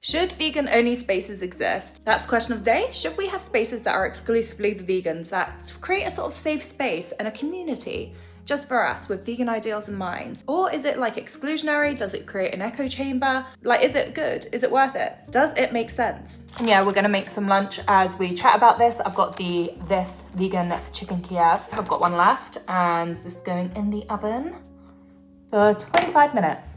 Should vegan only spaces exist? That's the question of the day. Should we have spaces that are exclusively for vegans, that create a sort of safe space and a community just for us with vegan ideals in mind? Or is it like exclusionary? Does it create an echo chamber? Like, is it good? Is it worth it? Does it make sense? Yeah, we're gonna make some lunch as we chat about this. I've got this vegan chicken Kiev. I've got one left and this is going in the oven for 25 minutes.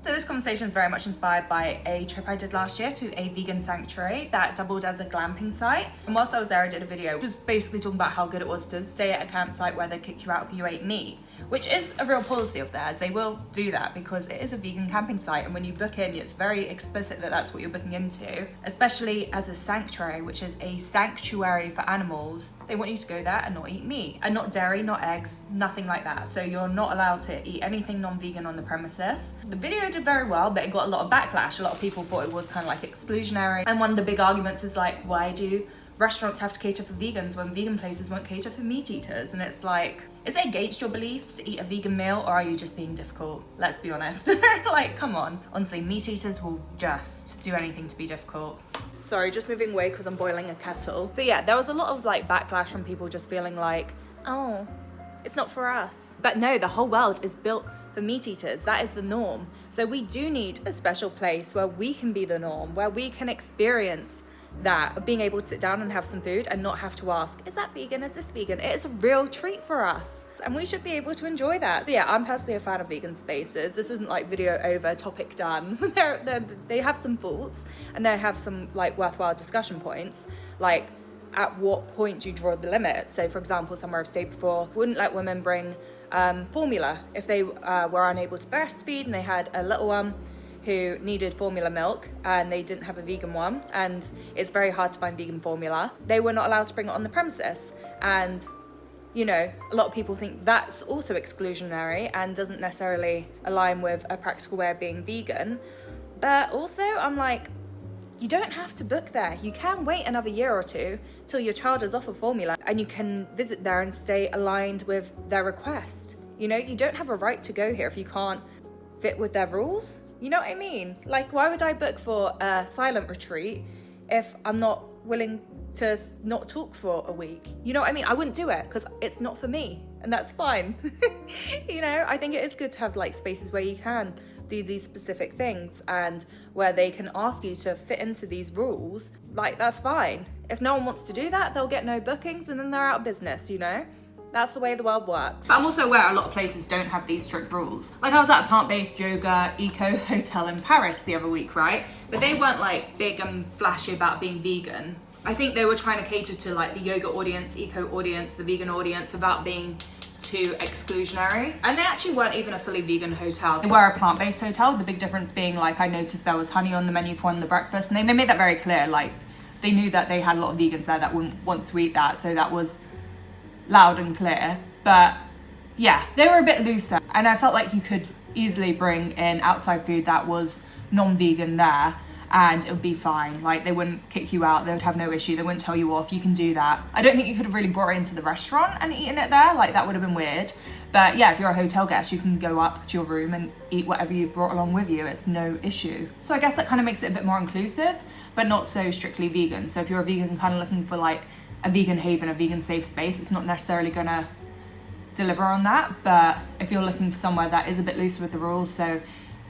So this conversation is very much inspired by a trip I did last year to a vegan sanctuary that doubled as a glamping site. And whilst I was there, I did a video just basically talking about how good it was to stay at a campsite where they kick you out if you ate meat, which is a real policy of theirs. They will do that because it is a vegan camping site, and when you book in, it's very explicit that that's what you're booking into, especially as a sanctuary, which is a sanctuary for animals. They want you to go there and not eat meat, and not dairy, not eggs, nothing like that. So you're not allowed to eat anything non-vegan on the premises. The video did very well, but it got a lot of backlash. A lot of people thought it was kind of like exclusionary. And one of the big arguments is like, why do restaurants have to cater for vegans when vegan places won't cater for meat eaters? And it's like, is it against your beliefs to eat a vegan meal, or are you just being difficult? Let's be honest. Like, come on. Honestly, meat eaters will just do anything to be difficult. Sorry, just moving away because I'm boiling a kettle. So yeah, there was a lot of like backlash from people just feeling like, oh, it's not for us. But no, the whole world is built for meat eaters. That is the norm. So we do need a special place where we can be the norm, where we can experience that of being able to sit down and have some food and not have to ask, is that vegan? Is this vegan? It is a real treat for us, and we should be able to enjoy that. So yeah, I'm personally a fan of vegan spaces. This isn't like video over, topic done. They have some faults, and they have some like worthwhile discussion points, like at what point do you draw the limit? So for example, somewhere I've stayed before wouldn't let women bring formula if they were unable to breastfeed and they had a little one who needed formula milk and they didn't have a vegan one, and it's very hard to find vegan formula. They were not allowed to bring it on the premises. And you know, a lot of people think that's also exclusionary and doesn't necessarily align with a practical way of being vegan. But also, I'm like, you don't have to book there. You can wait another year or two till your child is off of formula and you can visit there and stay aligned with their request. You know, you don't have a right to go here if you can't fit with their rules. You know what I mean? Like, why would I book for a silent retreat if I'm not willing to not talk for a week? You know what I mean? I wouldn't do it because it's not for me, and that's fine. You know, I think it is good to have like spaces where you can do these specific things and where they can ask you to fit into these rules. Like, that's fine. If no one wants to do that, they'll get no bookings and then they're out of business, you know? That's the way the world works. But I'm also aware a lot of places don't have these strict rules. Like, I was at a plant-based yoga eco hotel in Paris the other week, right? But they weren't like big and flashy about being vegan. I think they were trying to cater to like the yoga audience, eco audience, the vegan audience without being too exclusionary. And they actually weren't even a fully vegan hotel. They were a plant-based hotel. The big difference being, like, I noticed there was honey on the menu for one of the breakfast, and they made that very clear. Like, they knew that they had a lot of vegans there that wouldn't want to eat that, so that was loud and clear. But yeah, they were a bit looser, and I felt like you could easily bring in outside food that was non-vegan there and it would be fine. Like, they wouldn't kick you out, they would have no issue, they wouldn't tell you off, you can do that. I don't think you could have really brought it into the restaurant and eaten it there, like that would have been weird. But yeah, if you're a hotel guest, you can go up to your room and eat whatever you've brought along with you, it's no issue. So I guess that kind of makes it a bit more inclusive, but not so strictly vegan. So if you're a vegan kind of looking for like a vegan haven, a vegan safe space, it's not necessarily gonna deliver on that. But if you're looking for somewhere that is a bit looser with the rules, so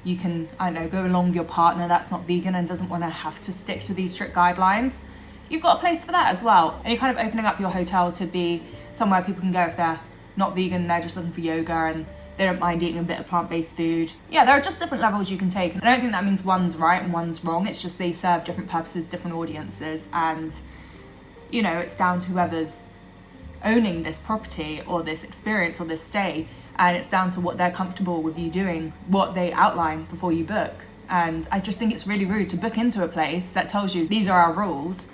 you can, I don't know, go along with your partner that's not vegan and doesn't want to have to stick to these strict guidelines, you've got a place for that as well. And you're kind of opening up your hotel to be somewhere people can go if they're not vegan, they're just looking for yoga and they don't mind eating a bit of plant-based food. Yeah, there are just different levels you can take. And I don't think that means one's right and one's wrong. It's just they serve different purposes, different audiences. And, you know, it's down to whoever's owning this property or this experience or this stay. And it's down to what they're comfortable with you doing, what they outline before you book. And I just think it's really rude to book into a place that tells you these are our rules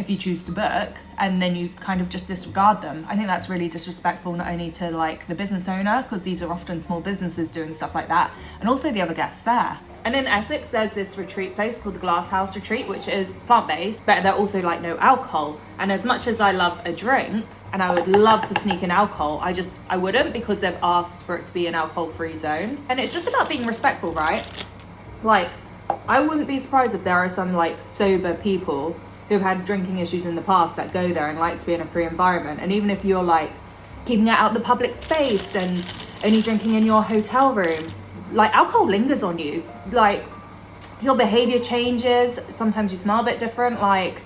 if you choose to book, and then you kind of just disregard them. I think that's really disrespectful, not only to like the business owner, because these are often small businesses doing stuff like that, and also the other guests there. And in Essex, there's this retreat place called the Glass House Retreat, which is plant-based, but they're also like no alcohol. And as much as I love a drink, and I would love to sneak in alcohol, I wouldn't, because they've asked for it to be an alcohol-free zone. And it's just about being respectful, right? Like, I wouldn't be surprised if there are some like sober people who've had drinking issues in the past that go there and like to be in a free environment. And even if you're like keeping it out the public space and only drinking in your hotel room, like alcohol lingers on you. Like your behavior changes, sometimes you smell a bit different. Like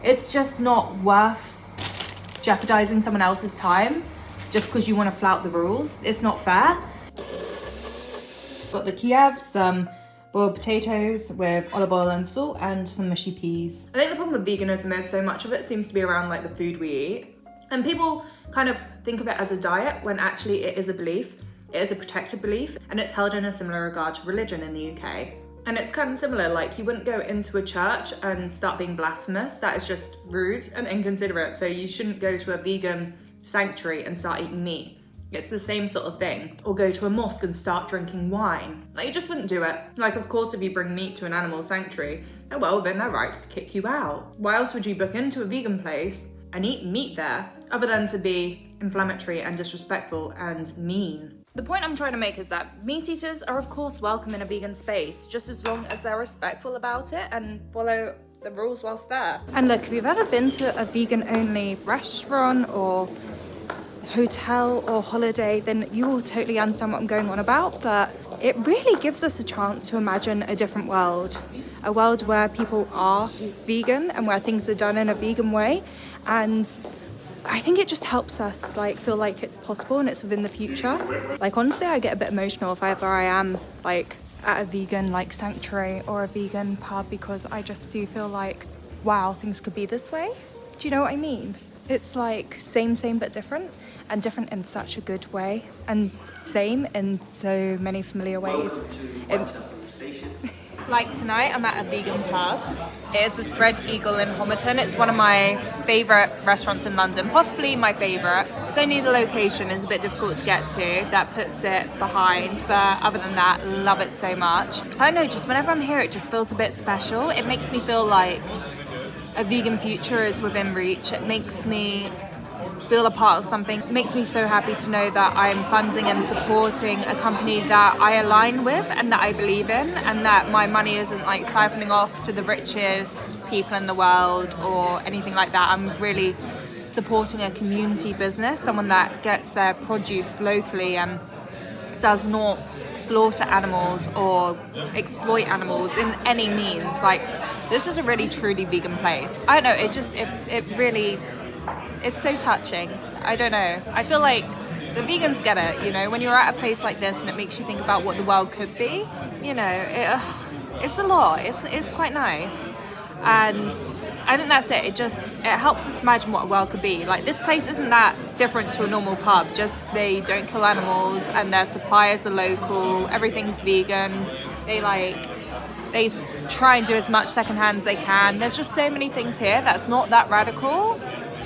it's just not worth jeopardizing someone else's time just because you want to flout the rules. It's not fair. Got the Kiev, some boiled potatoes with olive oil and salt, and some mushy peas. I think the problem with veganism is so much of it seems to be around like the food we eat. And people kind of think of it as a diet when actually it is a belief. It is a protected belief, and it's held in a similar regard to religion in the UK. And it's kind of similar, like you wouldn't go into a church and start being blasphemous. That is just rude and inconsiderate. So you shouldn't go to a vegan sanctuary and start eating meat. It's the same sort of thing. Or go to a mosque and start drinking wine. Like you just wouldn't do it. Like of course if you bring meat to an animal sanctuary, oh well, then their rights to kick you out. Why else would you book into a vegan place and eat meat there, other than to be inflammatory and disrespectful and mean? The point I'm trying to make is that meat eaters are of course welcome in a vegan space, just as long as they're respectful about it and follow the rules whilst there. And look, if you've ever been to a vegan only restaurant or hotel or holiday, then you will totally understand what I'm going on about. But it really gives us a chance to imagine a different world, a world where people are vegan and where things are done in a vegan way. And I think it just helps us like feel like it's possible and it's within the future. Like honestly, I get a bit emotional if ever I am like at a vegan like sanctuary or a vegan pub, because I just do feel like, wow, things could be this way. Do you know what I mean? It's like same but different, and different in such a good way, and same in so many familiar ways. Like tonight, I'm at a vegan pub. It is the Spread Eagle in Homerton. It's one of my favourite restaurants in London, possibly my favourite. It's only the location is a bit difficult to get to, that puts it behind, but other than that, love it so much. I don't know, just whenever I'm here, it just feels a bit special. It makes me feel like a vegan future is within reach. It makes me feel a part of something. It makes me so happy to know that I'm funding and supporting a company that I align with and that I believe in, and that my money isn't like siphoning off to the richest people in the world or anything like that. I'm really supporting a community business, someone that gets their produce locally and does not slaughter animals or exploit animals in any means. Like, this is a really truly vegan place. I don't know, it really, it's so touching. I don't know. I feel like the vegans get it, you know, when you're at a place like this and it makes you think about what the world could be, you know, it's a lot. It's quite nice. And I think that's it. It helps us imagine what a world could be. Like, this place isn't that different to a normal pub, just they don't kill animals and their suppliers are local, everything's vegan. They try and do as much secondhand as they can. There's just so many things here that's not that radical,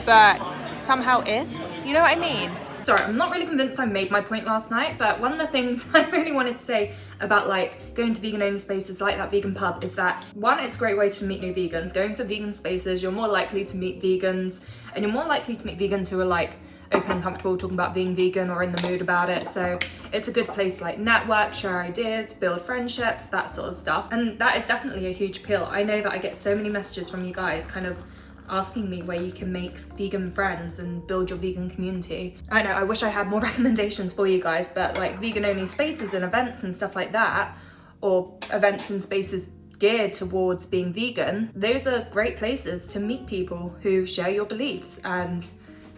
but somehow is. You know what I mean? Sorry, I'm not really convinced I made my point last night, but one of the things I really wanted to say about like going to vegan only spaces like that vegan pub is that, one, it's a great way to meet new vegans. Going to vegan spaces, you're more likely to meet vegans, and you're more likely to meet vegans who are like open and comfortable talking about being vegan or in the mood about it. So it's a good place to like network, share ideas, build friendships, that sort of stuff. And that is definitely a huge appeal. I know that I get so many messages from you guys kind of asking me where you can make vegan friends and build your vegan community. I know, I wish I had more recommendations for you guys, but like vegan only spaces and events and stuff like that, or events and spaces geared towards being vegan, those are great places to meet people who share your beliefs and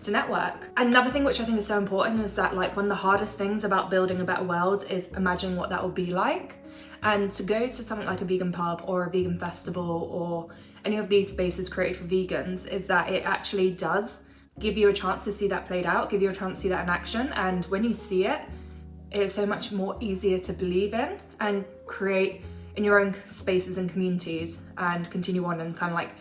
to network. Another thing which I think is so important is that like one of the hardest things about building a better world is imagining what that will be like. And to go to something like a vegan pub or a vegan festival or any of these spaces created for vegans is that it actually does give you a chance to see that played out, give you a chance to see that in action. And when you see it, it's so much more easier to believe in and create in your own spaces and communities and continue on and kind of like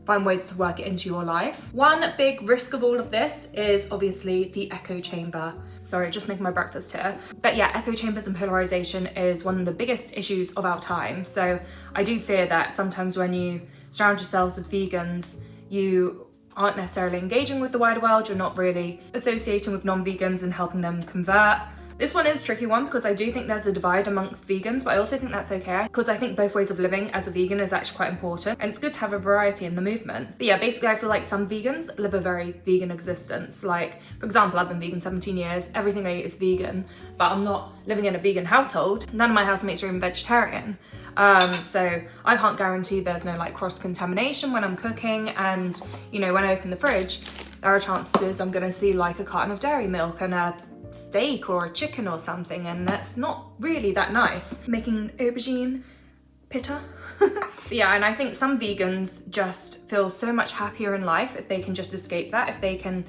find ways to work it into your life. One big risk of all of this is obviously the echo chamber. Sorry, just making my breakfast here. But yeah, echo chambers and polarization is one of the biggest issues of our time. So I do fear that sometimes when you surround yourselves with vegans, you aren't necessarily engaging with the wider world, you're not really associating with non-vegans and helping them convert. This one is a tricky one because I do think there's a divide amongst vegans, but I also think that's okay because I think both ways of living as a vegan is actually quite important and it's good to have a variety in the movement. But yeah, basically I feel like some vegans live a very vegan existence. Like, for example, I've been vegan 17 years, everything I eat is vegan, but I'm not living in a vegan household. None of my housemates are even vegetarian. So I can't guarantee there's no like cross-contamination when I'm cooking, and you know, when I open the fridge, there are chances I'm gonna see like a carton of dairy milk and a steak or a chicken or something, and that's not really that nice. Making aubergine pitta. Yeah, and I think some vegans just feel so much happier in life if they can just escape that, if they can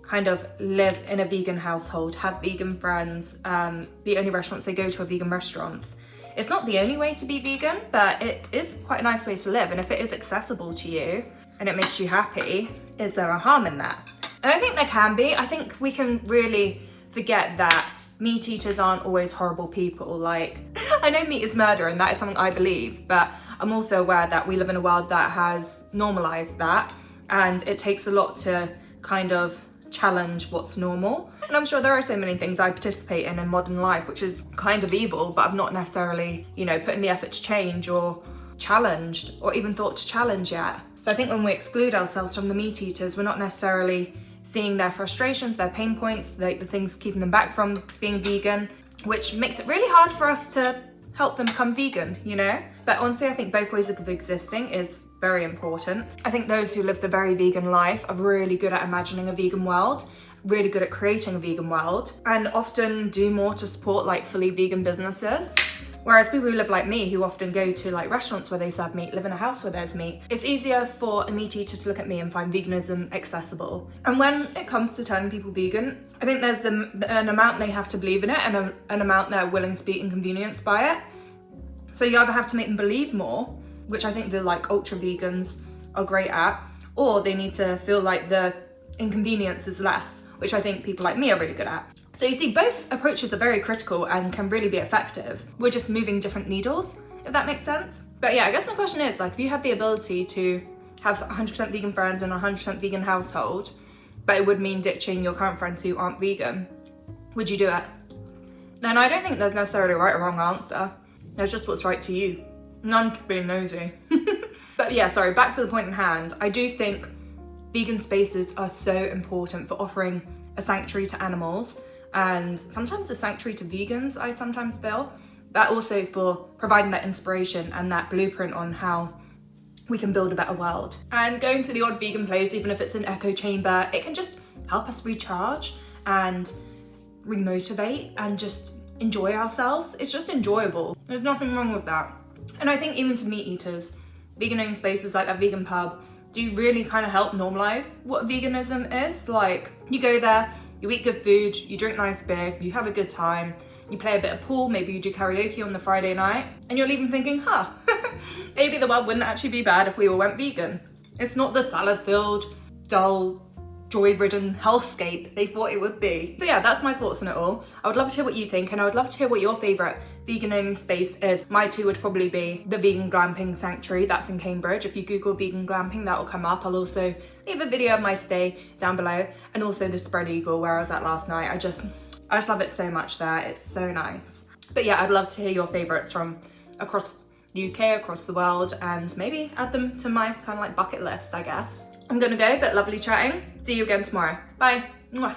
kind of live in a vegan household, have vegan friends. The only restaurants they go to are vegan restaurants. It's not the only way to be vegan, but it is quite a nice way to live, and if it is accessible to you and it makes you happy, is there a harm in that? And I think there can be. I think we can really forget that meat eaters aren't always horrible people. Like, I know meat is murder and that is something I believe, but I'm also aware that we live in a world that has normalized that, and it takes a lot to kind of challenge what's normal. And I'm sure there are so many things I participate in modern life which is kind of evil, but I've not necessarily, you know, put in the effort to change or challenged or even thought to challenge yet. So I think when we exclude ourselves from the meat eaters, we're not necessarily seeing their frustrations, their pain points, like the things keeping them back from being vegan, which makes it really hard for us to help them become vegan, you know? But honestly, I think both ways of existing is very important. I think those who live the very vegan life are really good at imagining a vegan world, really good at creating a vegan world, and often do more to support like fully vegan businesses. Whereas people who live like me, who often go to like restaurants where they serve meat, live in a house where there's meat, it's easier for a meat eater to look at me and find veganism accessible. And when it comes to turning people vegan, I think there's an amount they have to believe in it and an amount they're willing to be inconvenienced by it. So you either have to make them believe more, which I think the like ultra vegans are great at, or they need to feel like the inconvenience is less, which I think people like me are really good at. So you see, both approaches are very critical and can really be effective. We're just moving different needles, if that makes sense. But yeah, I guess my question is, like, if you had the ability to have 100% vegan friends in a 100% vegan household, but it would mean ditching your current friends who aren't vegan, would you do it? And I don't think there's necessarily a right or wrong answer. There's just what's right to you. None to being nosy. But yeah, sorry, back to the point in hand. I do think vegan spaces are so important for offering a sanctuary to animals, and sometimes a sanctuary to vegans, I sometimes feel, but also for providing that inspiration and that blueprint on how we can build a better world. And going to the odd vegan place, even if it's an echo chamber, it can just help us recharge and remotivate and just enjoy ourselves. It's just enjoyable. There's nothing wrong with that. And I think even to meat eaters, vegan-owned spaces like that vegan pub do really kind of help normalize what veganism is. Like, you go there, you eat good food, you drink nice beer, you have a good time, you play a bit of pool, maybe you do karaoke on the Friday night, and you're leaving thinking, maybe the world wouldn't actually be bad if we all went vegan. It's not the salad-filled, dull, joy-ridden hellscape they thought it would be. So yeah, that's my thoughts on it all. I would love to hear what you think, and I would love to hear what your favourite vegan-only space is. My two would probably be the Vegan Glamping Sanctuary, that's in Cambridge. If you Google vegan glamping, that will come up. I'll also leave a video of my stay down below, and also the Spread Eagle where I was at last night. I just love it so much there. It's so nice. But yeah, I'd love to hear your favourites from across the UK, across the world, and maybe add them to my kind of like bucket list, I guess. I'm gonna go, but lovely chatting. See you again tomorrow. Bye. Mwah.